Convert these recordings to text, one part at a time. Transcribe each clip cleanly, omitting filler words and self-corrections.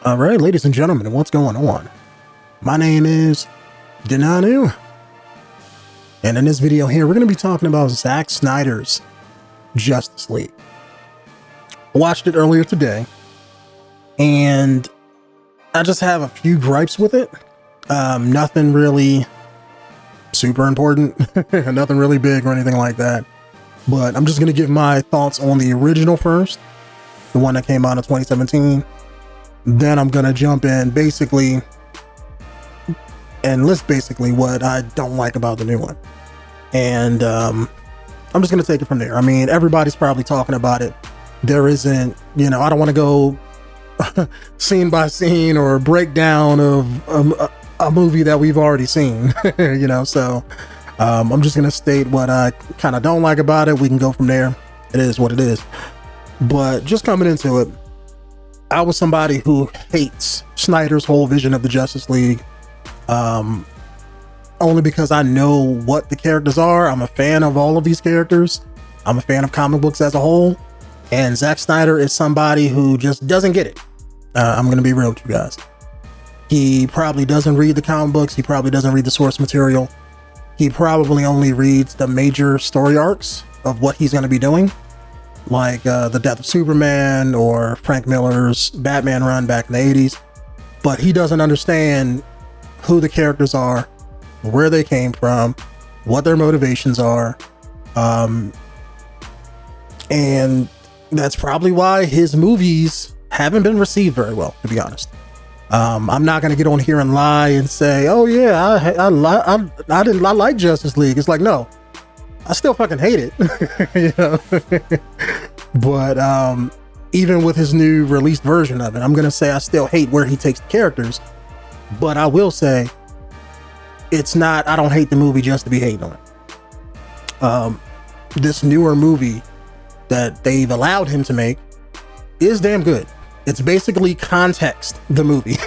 All right, ladies and gentlemen, what's going on? My name is Denonu, and in this video here, we're going to be talking about Zack Snyder's Justice League. I watched it earlier today, and I just have a few gripes with it. Nothing really super important, nothing really big or anything like that. But I'm just going to give my thoughts on the original first, the one that came out in 2017. Then I'm going to jump in basically and list basically what I don't like about the new one. And I'm just going to take it from there. I mean, everybody's probably talking about it. There isn't, I don't want to go scene by scene or breakdown of a movie that we've already seen, so I'm just going to state what I kind of don't like about it. We can go from there. It is what it is. But just coming into it, I was somebody who hates Snyder's whole vision of the Justice League, only because I know what the characters are. I'm a fan of all of these characters. I'm a fan of comic books as a whole, and Zack Snyder is somebody who just doesn't get it. I'm going to be real with you guys. He probably doesn't read the comic books. He probably doesn't read the source material. He probably only reads the major story arcs of what he's going to be doing, like the Death of Superman or Frank Miller's Batman run back in the 80s. But he doesn't understand who the characters are, where they came from, what their motivations are. And that's probably why his movies haven't been received very well, to be honest. I'm not going to get on here and lie and say, oh yeah, I like Justice League. It's like, no, I still fucking hate it. But even with his new released version of it, I'm going to say I still hate where he takes the characters. But I will say it's not, I don't hate the movie just to be hating on it. This newer movie that they've allowed him to make is damn good. It's basically context, the movie.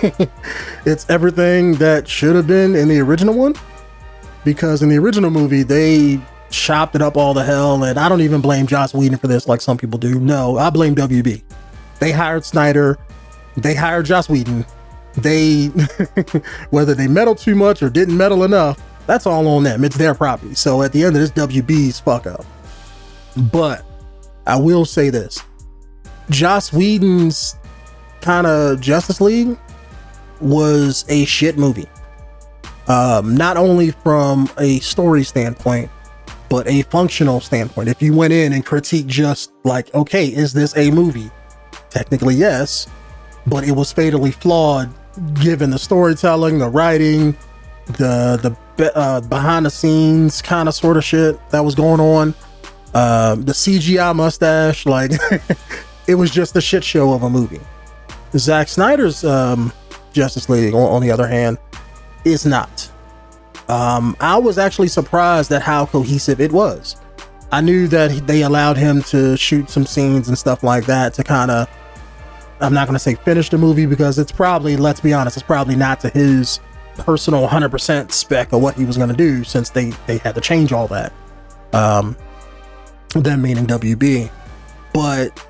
It's everything that should have been in the original one, because in the original movie, they chopped it up all the hell, and I don't even blame Joss Whedon for this like some people do. No, I blame WB. They hired Snyder, they hired Joss Whedon. They, whether they meddled too much or didn't meddle enough, that's all on them. It's their property. So at the end of this, WB's fuck up. But I will say this. Joss Whedon's kind of Justice League was a shit movie. Not only from a story standpoint, but a functional standpoint. If you went in and critiqued just like, okay, is this a movie? Technically, yes, but it was fatally flawed given the storytelling, the writing, the behind the scenes kind of sort of shit that was going on. The CGI mustache, like it was just a shit show of a movie. Zack Snyder's Justice League, on the other hand, is not. I was actually surprised at how cohesive it was. I knew that they allowed him to shoot some scenes and stuff like that to kind of, I'm not going to say finish the movie, because it's probably, let's be honest, it's probably not to his personal 100% spec of what he was going to do, since they had to change all that. Them meaning WB. But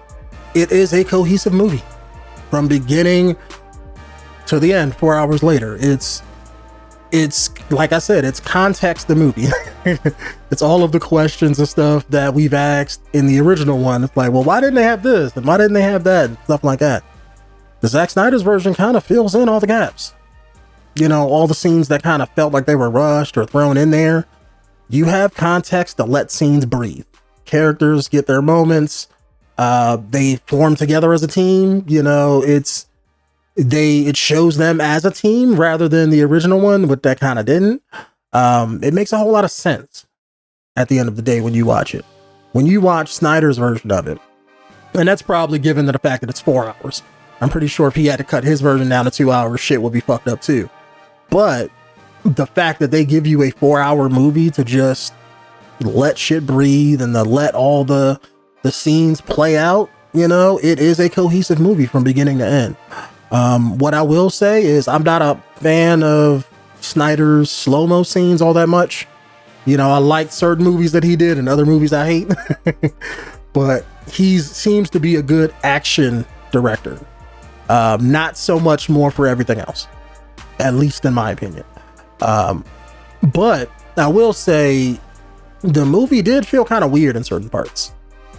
it is a cohesive movie from beginning to the end. 4 hours later, it's like I said, it's context the movie. It's all of the questions and stuff that we've asked in the original one. It's like, well, why didn't they have this and why didn't they have that and stuff like that. The Zack Snyder's version kind of fills in all the gaps. All the scenes that kind of felt like they were rushed or thrown in there. You have context to let scenes breathe. Characters get their moments. They form together as a team. It shows them as a team rather than the original one, but that kind of didn't. It makes a whole lot of sense at the end of the day when you watch it. When you watch Snyder's version of it, and that's probably given to the fact that it's 4 hours. I'm pretty sure if he had to cut his version down to 2 hours, shit would be fucked up too. But the fact that they give you a 4-hour movie to just let shit breathe and to let all the scenes play out, it is a cohesive movie from beginning to end. What I will say is I'm not a fan of Snyder's slow-mo scenes all that much. I like certain movies that he did and other movies I hate. But he seems to be a good action director. Not so much more for everything else, at least in my opinion. But I will say the movie did feel kind of weird in certain parts.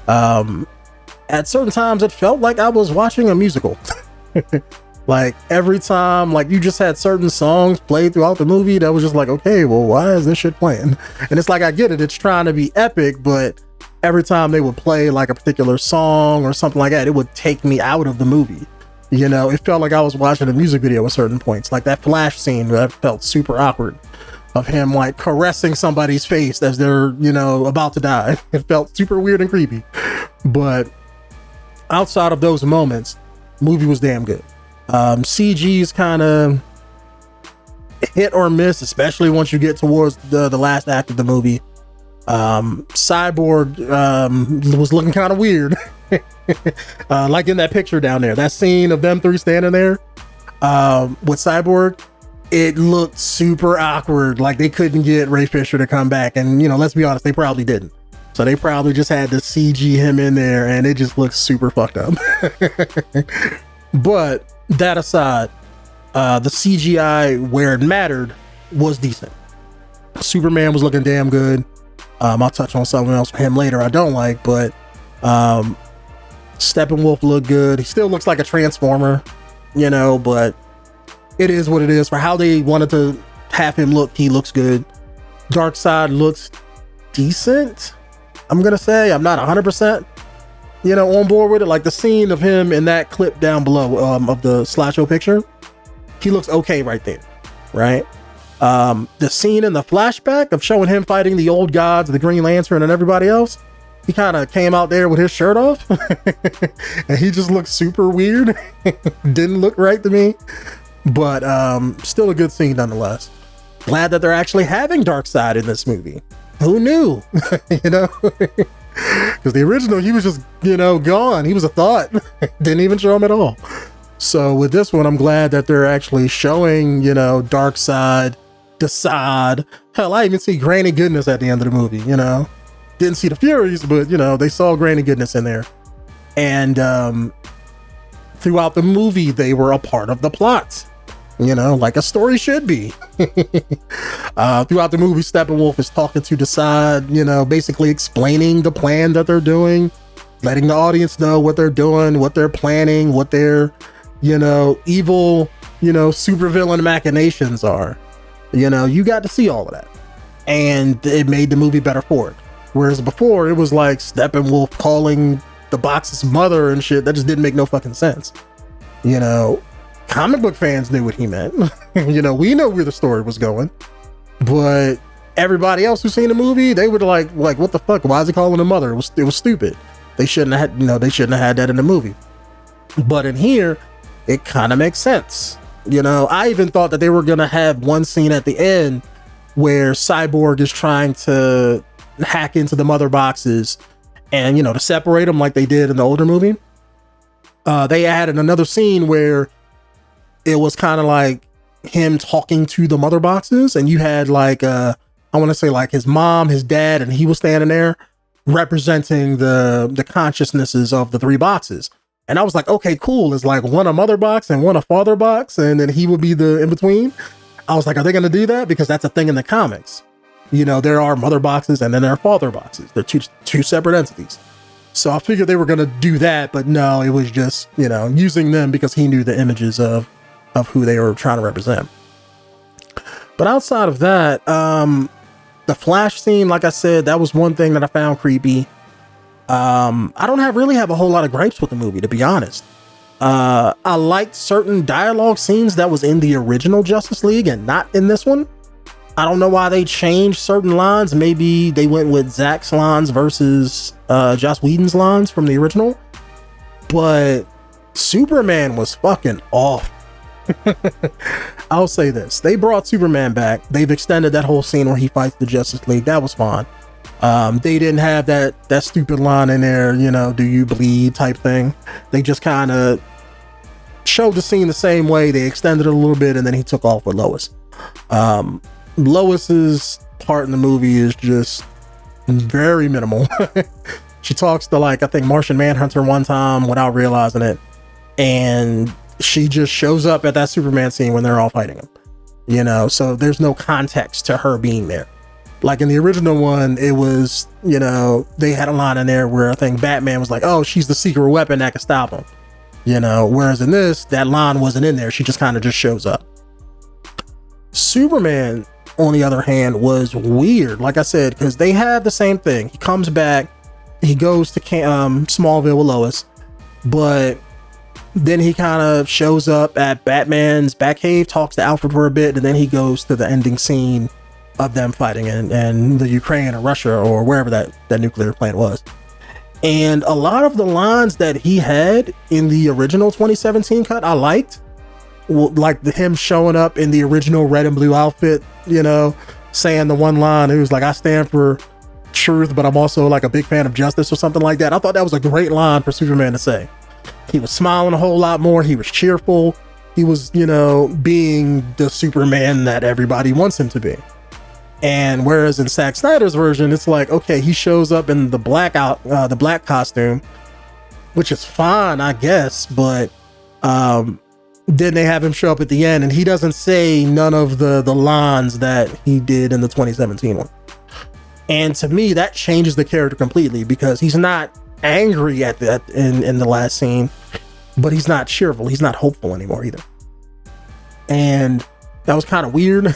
At certain times it felt like I was watching a musical. Like every time, like you just had certain songs played throughout the movie that was just like, okay, well, why is this shit playing? And it's like, I get it, it's trying to be epic, but every time they would play like a particular song or something like that, it would take me out of the movie. You know, it felt like I was watching a music video at certain points. Like that Flash scene that felt super awkward, of him like caressing somebody's face as they're, you know, about to die. It felt super weird and creepy. But outside of those moments, movie was damn good. CG's kind of hit or miss, especially once you get towards the last act of the movie. Cyborg was looking kind of weird. Like in that picture down there, that scene of them three standing there with Cyborg, it looked super awkward. Like they couldn't get Ray Fisher to come back, and you know, let's be honest, they probably didn't. So they probably just had to CG him in there, and it just looks super fucked up. But that aside, the CGI where it mattered was decent. Superman was looking damn good. I'll touch on something else for him later I don't like, but Steppenwolf looked good. He still looks like a Transformer, you know, but it is what it is. For how they wanted to have him look, he looks good. Darkseid looks decent, I'm gonna say. I'm not 100%, you know, on board with it. Like the scene of him in that clip down below of the slideshow picture, he looks okay right there, right? The scene in the flashback of showing him fighting the old gods, the Green Lantern and everybody else, he kind of came out there with his shirt off and he just looked super weird. Didn't look right to me, but still a good scene nonetheless. Glad that they're actually having Darkseid in this movie. Who knew? You know, because the original, he was just, you know, gone. He was a thought. Didn't even show him at all. So with this one, I'm glad that they're actually showing, you know, Darkseid, Desaad. Hell, I even see Granny Goodness at the end of the movie, you know. Didn't see the Furies, but, you know, they saw Granny Goodness in there. And throughout the movie, they were a part of the plot, you know, like a story should be. Throughout the movie, Steppenwolf is talking to Desaad, you know, basically explaining the plan that they're doing, letting the audience know what they're doing, what they're planning, what their, you know, evil, you know, supervillain machinations are. You know, you got to see all of that, and it made the movie better for it. Whereas before, it was like Steppenwolf calling the box's mother and shit that just didn't make no fucking sense. You know, comic book fans knew what he meant. You know, we know where the story was going, but everybody else who's seen the movie, they were like, what the fuck? Why is he calling her mother? It was stupid. They shouldn't have had, you know, they shouldn't have had that in the movie. But in here, it kind of makes sense. You know, I even thought that they were going to have one scene at the end where Cyborg is trying to hack into the mother boxes and, you know, to separate them like they did in the older movie. They added another scene where it was kind of like him talking to the mother boxes, and you had like, I want to say like his mom, his dad, and he was standing there representing the consciousnesses of the three boxes. And I was like, okay, cool. It's like one a mother box and one a father box, and then he would be the in between. I was like, are they going to do that? Because that's a thing in the comics. You know, there are mother boxes and then there are father boxes. They're two separate entities. So I figured they were going to do that, but no, it was just, you know, using them because he knew the images of who they were trying to represent. But outside of that, the Flash scene, like I said, that was one thing that I found creepy. I don't really have a whole lot of gripes with the movie, to be honest. I liked certain dialogue scenes that was in the original Justice League and not in this one. I don't know why they changed certain lines. Maybe they went with Zack's lines versus Joss Whedon's lines from the original. But Superman was fucking off. I'll say this. They brought Superman back. They've extended that whole scene where he fights the Justice League. That was fine. They didn't have that stupid line in there, you know, do you bleed type thing. They just kind of showed the scene the same way. They extended it a little bit, and then he took off with Lois. Lois's part in the movie is just very minimal. She talks to, like, I think Martian Manhunter one time without realizing it, and she just shows up at that Superman scene when they're all fighting him, you know, so there's no context to her being there. Like in the original one, it was, you know, they had a line in there where I think Batman was like, oh, she's the secret weapon that can stop him, you know, whereas in this, that line wasn't in there. She just kind of just shows up. Superman, on the other hand, was weird, like I said, because they have the same thing. He comes back, he goes to Smallville with Lois, but then he kind of shows up at Batman's Batcave, talks to Alfred for a bit, and then he goes to the ending scene of them fighting in the Ukraine or Russia or wherever that nuclear plant was. And a lot of the lines that he had in the original 2017 cut, I liked. Like him showing up in the original red and blue outfit, you know, saying the one line, it was like, I stand for truth, but I'm also like a big fan of justice or something like that. I thought that was a great line for Superman to say. He was smiling a whole lot more. He was cheerful. He was, you know, being the Superman that everybody wants him to be. And whereas in Zack Snyder's version, it's like, okay, he shows up in the black costume, which is fine, I guess, but then they have him show up at the end and he doesn't say none of the lines that he did in the 2017 one. And to me, that changes the character completely, because he's not angry at that in the last scene, but he's not cheerful. He's not hopeful anymore either. And that was kind of weird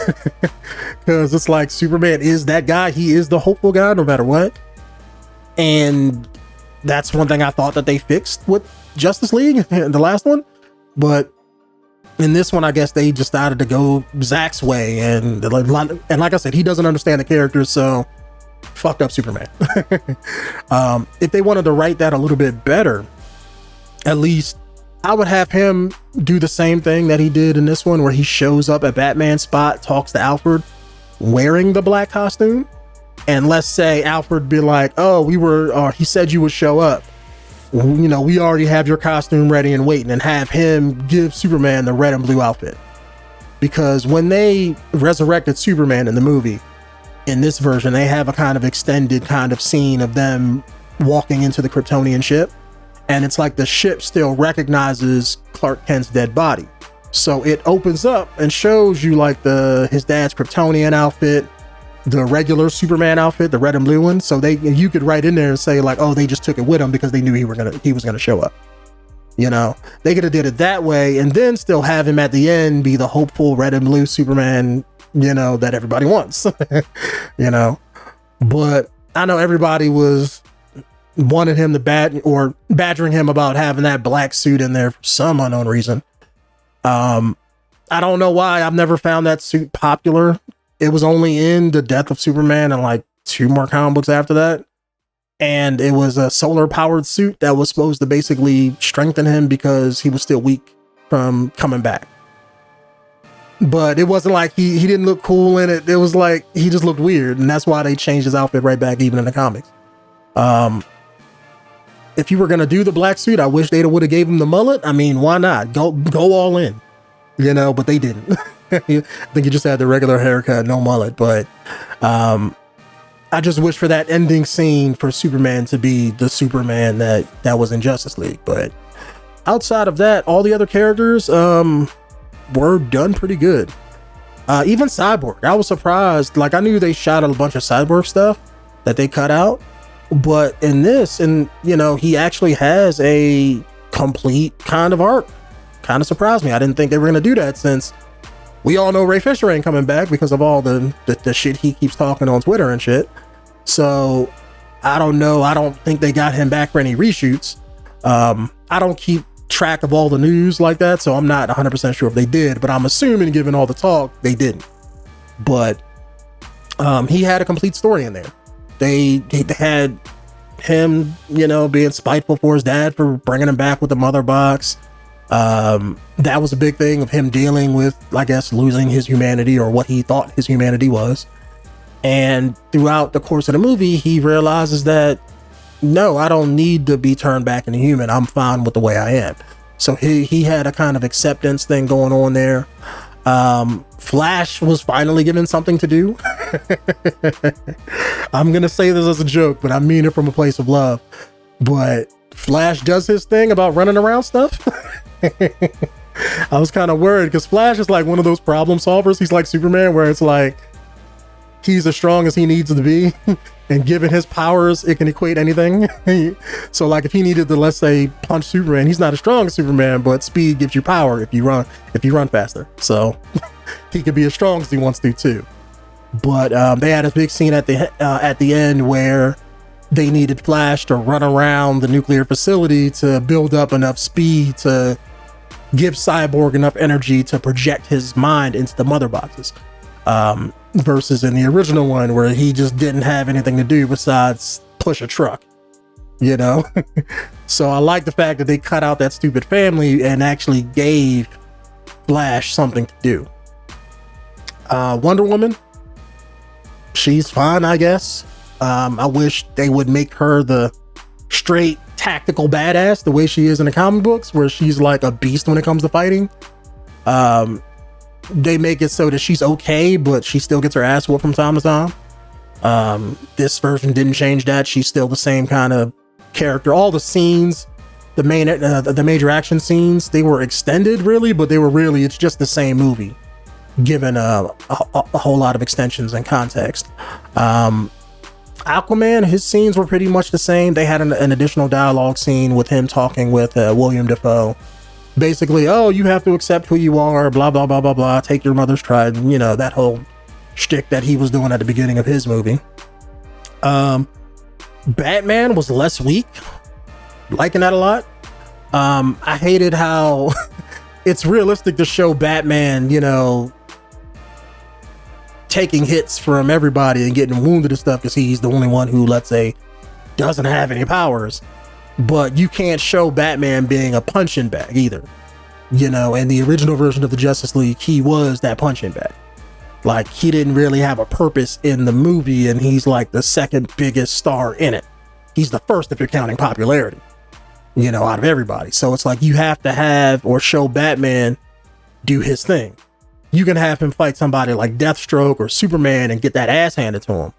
because it's like Superman is that guy. He is the hopeful guy no matter what. And that's one thing I thought that they fixed with Justice League in the last one. But in this one, I guess they decided to go Zack's way. And like I said, he doesn't understand the character, so fucked up Superman. If they wanted to write that a little bit better, at least I would have him do the same thing that he did in this one, where he shows up at Batman's spot, talks to Alfred wearing the black costume, and let's say Alfred be like, oh, he said you would show up, you know, we already have your costume ready and waiting, and have him give Superman the red and blue outfit. Because when they resurrected Superman in the movie, in this version, they have a kind of extended kind of scene of them walking into the Kryptonian ship. And it's like the ship still recognizes Clark Kent's dead body. So it opens up and shows you like his dad's Kryptonian outfit, the regular Superman outfit, the red and blue one. So you could write in there and say like, oh, they just took it with him because they knew he was gonna show up. You know, they could have did it that way and then still have him at the end be the hopeful red and blue Superman, you know, that everybody wants. You know, but I know everybody wanted him to badgering him about having that black suit in there for some unknown reason. I don't know why. I've never found that suit popular. It was only in the Death of Superman and like 2 more comic books after that. And it was a solar powered suit that was supposed to basically strengthen him because he was still weak from coming back. But it wasn't like he didn't look cool in it. It was like he just looked weird, and that's why they changed his outfit right back even in the comics. If you were gonna do the black suit, I wish they would have gave him the mullet. I mean, why not? Go all in, you know, but they didn't. I think he just had the regular haircut, no mullet. But I just wish for that ending scene for Superman to be the Superman that was in Justice League. But outside of that, all the other characters were done pretty good. Even Cyborg, I was surprised. Like, I knew they shot a bunch of Cyborg stuff that they cut out, but in this, and you know, he actually has a complete kind of arc. Kind of surprised me. I didn't think they were gonna do that, since we all know Ray Fisher ain't coming back because of all the shit he keeps talking on Twitter and shit. So I don't know. I don't think they got him back for any reshoots. I don't keep track of all the news like that, so I'm not 100% sure if they did, but I'm assuming, given all the talk, they didn't. But he had a complete story in there. They had him, you know, being spiteful for his dad for bringing him back with the mother box. That was a big thing of him dealing with, I guess, losing his humanity, or what he thought his humanity was. And throughout the course of the movie, he realizes that, no, I don't need to be turned back into human. I'm fine with the way I am. So he had a kind of acceptance thing going on there. Flash was finally given something to do. I'm gonna say this as a joke, but I mean it from a place of love. But Flash does his thing about running around stuff. I was kind of worried because Flash is like one of those problem solvers. He's like Superman, where it's like he's as strong as he needs to be, and given his powers, it can equate anything. So like if he needed to, let's say, punch Superman, he's not as strong as Superman, but speed gives you power if you run faster. So he could be as strong as he wants to too. But they had a big scene at the end where they needed Flash to run around the nuclear facility to build up enough speed to give Cyborg enough energy to project his mind into the mother boxes. Versus in the original one where he just didn't have anything to do besides push a truck, you know? So I like the fact that they cut out that stupid family and actually gave Flash something to do. Wonder Woman, she's fine, I guess. I wish they would make her the straight tactical badass the way she is in the comic books, where she's like a beast when it comes to fighting. They make it so that she's okay, but she still gets her ass whooped from time to time. This version didn't change that. She's still the same kind of character. All the scenes, the major action scenes, they were extended really, but it's just the same movie, given a whole lot of extensions and context. Aquaman, his scenes were pretty much the same. They had an additional dialogue scene with him talking with William Dafoe. Basically, oh, you have to accept who you are, blah, blah, blah, blah, blah, take your mother's tribe, you know, that whole shtick that he was doing at the beginning of his movie. Batman was less weak, liking that a lot. I hated how it's realistic to show Batman, you know, taking hits from everybody and getting wounded and stuff because he's the only one who, let's say, doesn't have any powers. But you can't show Batman being a punching bag either. You know, in the original version of the Justice League, he was that punching bag. Like, he didn't really have a purpose in the movie, and he's like the second biggest star in it. He's the first if you're counting popularity, you know, out of everybody. So it's like you have to have or show Batman do his thing. You can have him fight somebody like Deathstroke or Superman and get that ass handed to him.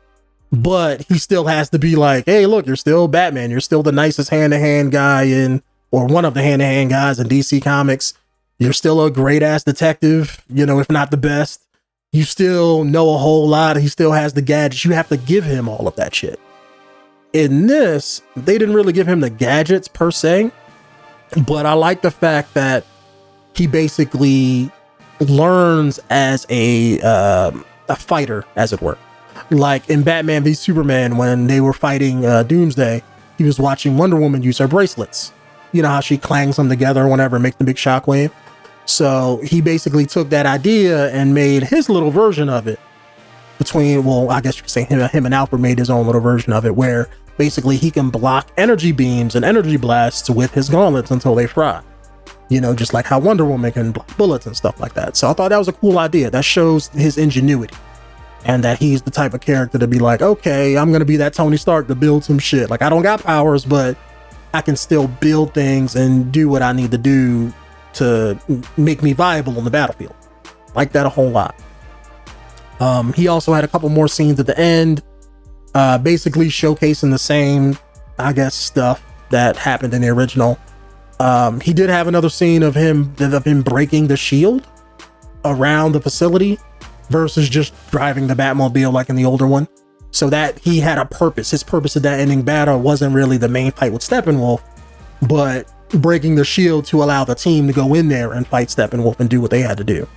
But he still has to be like, hey, look, you're still Batman. You're still the nicest hand-to-hand guy or one of the hand-to-hand guys in DC Comics. You're still a great-ass detective, you know, if not the best. You still know a whole lot. He still has the gadgets. You have to give him all of that shit. In this, they didn't really give him the gadgets per se, but I like the fact that he basically learns as a fighter, as it were. Like in Batman v Superman, when they were fighting Doomsday, he was watching Wonder Woman use her bracelets. You know how she clangs them together or whatever, make the big shockwave. So he basically took that idea and made his little version of it. I guess you could say him and Alfred made his own little version of it, where basically he can block energy beams and energy blasts with his gauntlets until they fry. You know, just like how Wonder Woman can block bullets and stuff like that. So I thought that was a cool idea. That shows his ingenuity. And that he's the type of character to be like, okay, I'm going to be that Tony Stark to build some shit. Like, I don't got powers, but I can still build things and do what I need to do to make me viable on the battlefield. Like that a whole lot. He also had a couple more scenes at the end, basically showcasing the same, I guess, stuff that happened in the original. He did have another scene of him breaking the shield around the facility versus just driving the Batmobile like in the older one. So that he had a purpose. His purpose of that ending battle wasn't really the main fight with Steppenwolf, but breaking the shield to allow the team to go in there and fight Steppenwolf and do what they had to do,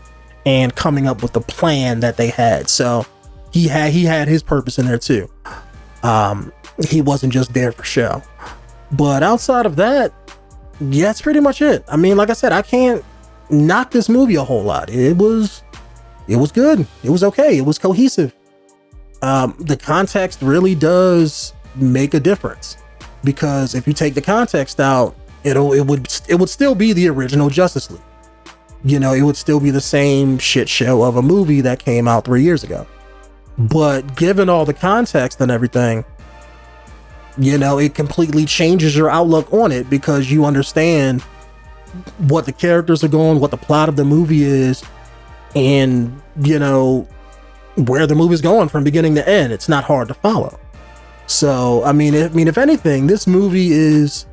and coming up with the plan that they had. So he had his purpose in there too. He wasn't just there for show. But outside of that, yeah, that's pretty much it. I mean, like I said, I can't knock this movie a whole lot. It was good. It was okay. It was cohesive. The context really does make a difference, because if you take the context out, it would still be the original Justice League. You know, it would still be the same shit show of a movie that came out 3 years ago. But given all the context and everything, you know, it completely changes your outlook on it, because you understand what the characters are going, what the plot of the movie is, and, you know, where the movie's going from beginning to end. It's not hard to follow. So, I mean, if anything, this movie is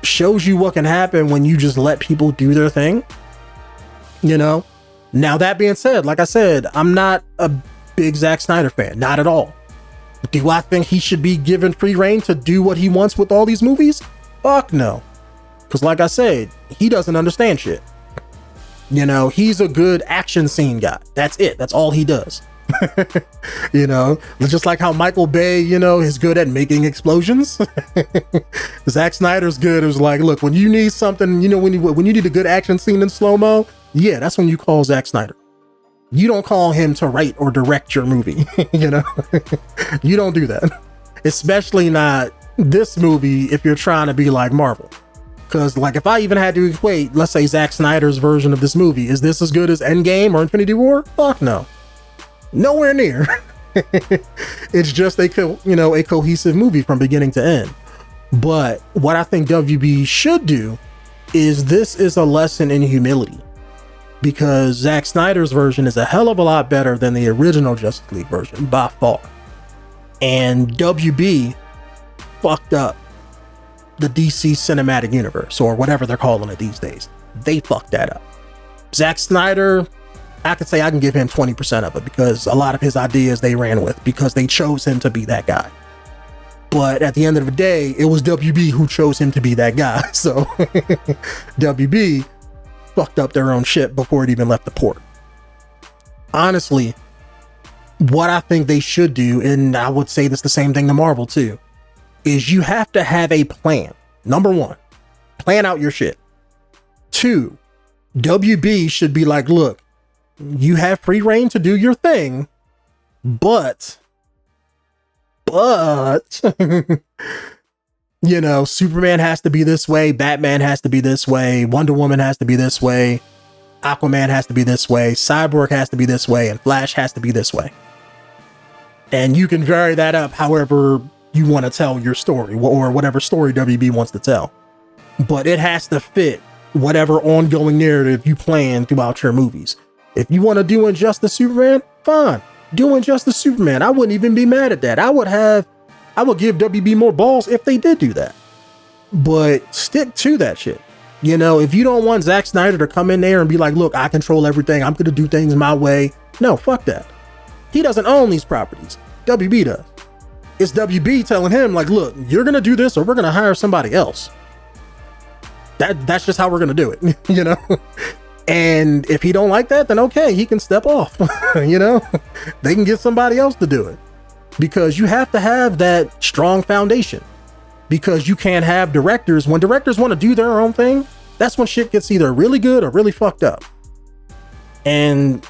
shows you what can happen when you just let people do their thing. Now that being said, like I said, I'm not a big Zack Snyder fan, not at all. Do I think he should be given free reign to do what he wants with all these movies? Fuck no. Because like I said, he doesn't understand shit. He's a good action scene guy. That's it. That's all he does. Just like how Michael Bay, is good at making explosions. Zack Snyder's good. It was like, look, when you need something, when you need a good action scene in slow-mo, yeah, that's when you call Zack Snyder. You don't call him to write or direct your movie. You don't do that. Especially not this movie if you're trying to be like Marvel. Because like if I even had to equate, let's say Zack Snyder's version of this movie, is this as good as Endgame or Infinity War? Fuck no. Nowhere near. It's just a cohesive movie from beginning to end. But what I think WB should do is, this is a lesson in humility, because Zack Snyder's version is a hell of a lot better than the original Justice League version by far. And WB fucked up the DC cinematic universe, or whatever they're calling it these days. They fucked that up. Zack Snyder, I could say I can give him 20% of it, because a lot of his ideas they ran with, because they chose him to be that guy. But at the end of the day, it was WB who chose him to be that guy. So WB fucked up their own shit before it even left the port. Honestly, what I think they should do, and I would say this the same thing to Marvel too, is you have to have a plan. Number one, plan out your shit. Two, WB should be like, look, you have free reign to do your thing, but Superman has to be this way, Batman has to be this way, Wonder Woman has to be this way, Aquaman has to be this way, Cyborg has to be this way, and Flash has to be this way. And you can vary that up however you want to tell your story, or whatever story WB wants to tell. But it has to fit whatever ongoing narrative you plan throughout your movies. If you want to do Injustice Superman, fine. Do Injustice Superman. I wouldn't even be mad at that. I would give WB more balls if they did do that. But stick to that shit. If you don't want Zack Snyder to come in there and be like, look, I control everything, I'm going to do things my way. No, fuck that. He doesn't own these properties. WB does. It's WB telling him like, look, you're going to do this or we're going to hire somebody else. That's just how we're going to do it, And if he don't like that, then okay, he can step off. They can get somebody else to do it, because you have to have that strong foundation, because you can't have directors, when directors want to do their own thing, that's when shit gets either really good or really fucked up. And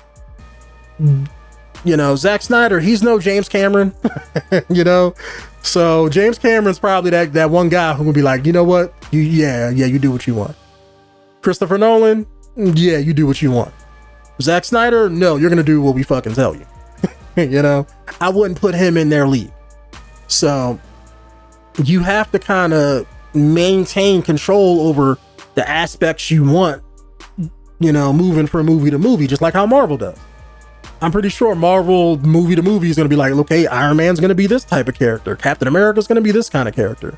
Zack Snyder, he's no James Cameron. So James Cameron's probably that one guy who would be like, you know what, you do what you want. Christopher Nolan, yeah, you do what you want. Zack Snyder, no, you're gonna do what we fucking tell you. I wouldn't put him in their league. So you have to kind of maintain control over the aspects you want, moving from movie to movie, just like how Marvel does. I'm pretty sure Marvel movie to movie is going to be like, okay, Iron Man's going to be this type of character. Captain America's going to be this kind of character.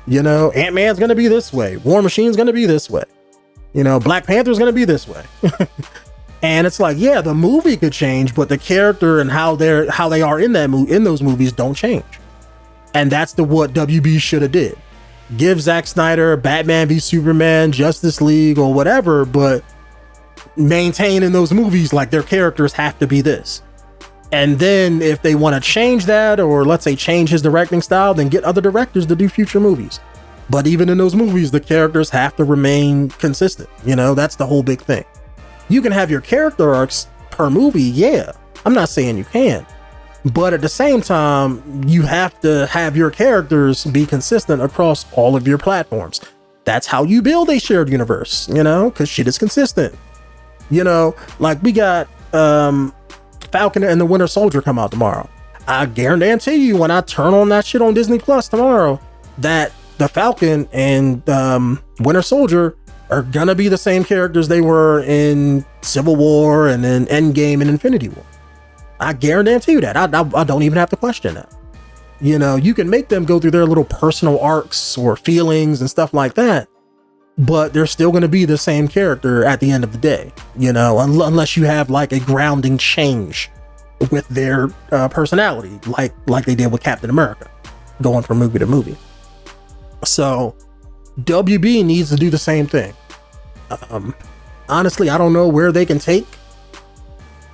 Ant-Man's going to be this way. War Machine's going to be this way. Black Panther's going to be this way. And it's like, yeah, the movie could change, but the character and how they are in those movies don't change. And that's what WB should have did. Give Zack Snyder Batman v Superman, Justice League, or whatever, but maintain in those movies like their characters have to be this. And then if they want to change that, or let's say change his directing style, then get other directors to do future movies. But even in those movies, the characters have to remain consistent. That's the whole big thing. You can have your character arcs per movie, yeah. I'm not saying you can. But at the same time, you have to have your characters be consistent across all of your platforms. That's how you build a shared universe, because shit is consistent. Like we got Falcon and the Winter Soldier come out tomorrow. I guarantee you, when I turn on that shit on Disney Plus tomorrow, that the Falcon and Winter Soldier are gonna be the same characters they were in Civil War and in Endgame and Infinity War. I guarantee you that. I don't even have to question that. You know, you can make them go through their little personal arcs or feelings and stuff like that, but they're still going to be the same character at the end of the day, you know, unless you have like a grounding change with their personality, like they did with Captain America, going from movie to movie. So WB needs to do the same thing. Honestly, I don't know where they can take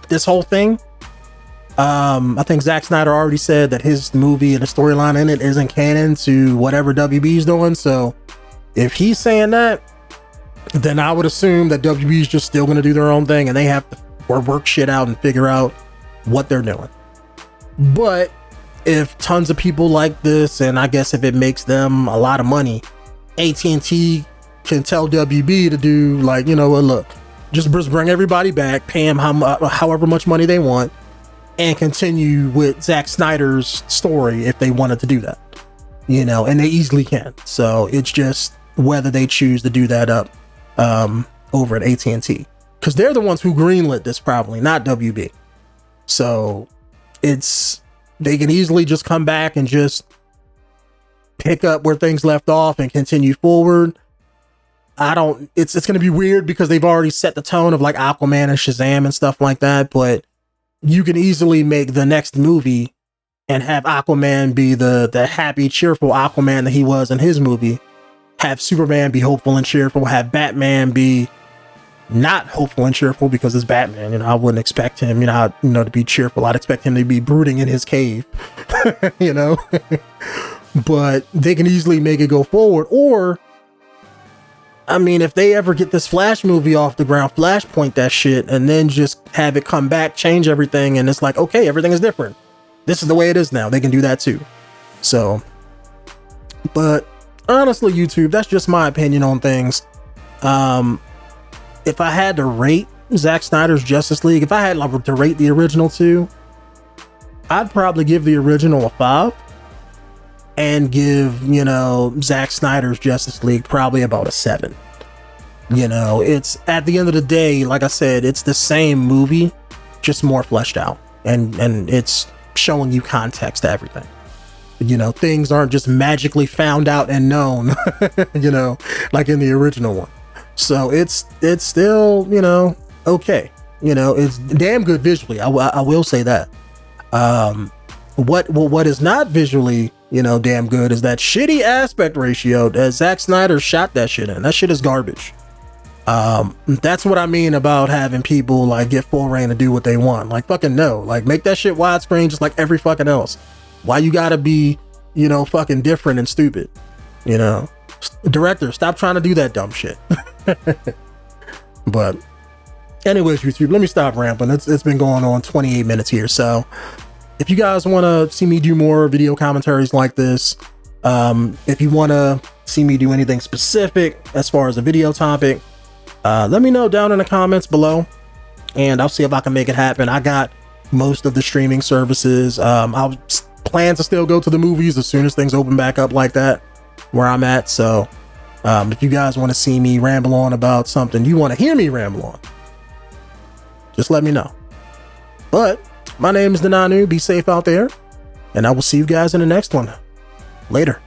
this whole thing. I think Zack Snyder already said that his movie and the storyline in it isn't canon to whatever WB's doing. So if he's saying that, then I would assume that WB's just still going to do their own thing and they have to work shit out and figure out what they're doing. But if tons of people like this, and I guess if it makes them a lot of money, AT&T can tell WB to do, like, you know what, look, just bring everybody back, pay them however much money they want, and continue with Zack Snyder's story if they wanted to do that, you know, and they easily can. So it's just whether they choose to do that up over at AT&T, because they're the ones who greenlit this, probably not WB. So they can easily just come back and just pick up where things left off and continue forward. It's going to be weird because they've already set the tone of like Aquaman and Shazam and stuff like that, but you can easily make the next movie and have Aquaman be the happy, cheerful Aquaman that he was in his movie. Have Superman be hopeful and cheerful. Have Batman be not hopeful and cheerful because it's Batman. You know, I wouldn't expect him, to be cheerful. I'd expect him to be brooding in his cave, you know. But they can easily make it go forward. Or, I mean, if they ever get this Flash movie off the ground, Flashpoint that shit, and then just have it come back, change everything, and it's like, okay, everything is different. This is the way it is now. They can do that too. So, but honestly, YouTube, that's just my opinion on things. If I had to rate Zack Snyder's Justice League, if I had to rate the original two, I'd probably give the original a 5 and give, Zack Snyder's Justice League probably about a 7. It's, at the end of the day, like I said, it's the same movie, just more fleshed out, and it's showing you context to everything. Things aren't just magically found out and known, like in the original one. So it's still, okay. It's damn good visually. I will say that. What is not visually, damn good is that shitty aspect ratio that Zack Snyder shot that shit in. That shit is garbage. That's what I mean about having people like get full reign to do what they want. Like, fucking no. Like, make that shit widescreen just like every fucking else. Why you gotta be, fucking different and stupid? Director, stop trying to do that dumb shit. But anyways, YouTube, let me stop rambling. It's been going on 28 minutes here. So if you guys want to see me do more video commentaries like this, if you want to see me do anything specific as far as a video topic, let me know down in the comments below, and I'll see if I can make it happen. I got most of the streaming services. I'll plan to still go to the movies as soon as things open back up like that where I'm at. So if you guys want to see me ramble on about something you want to hear me ramble on, just let me know. But my name is Denonu. Be safe out there, and I will see you guys in the next one. Later.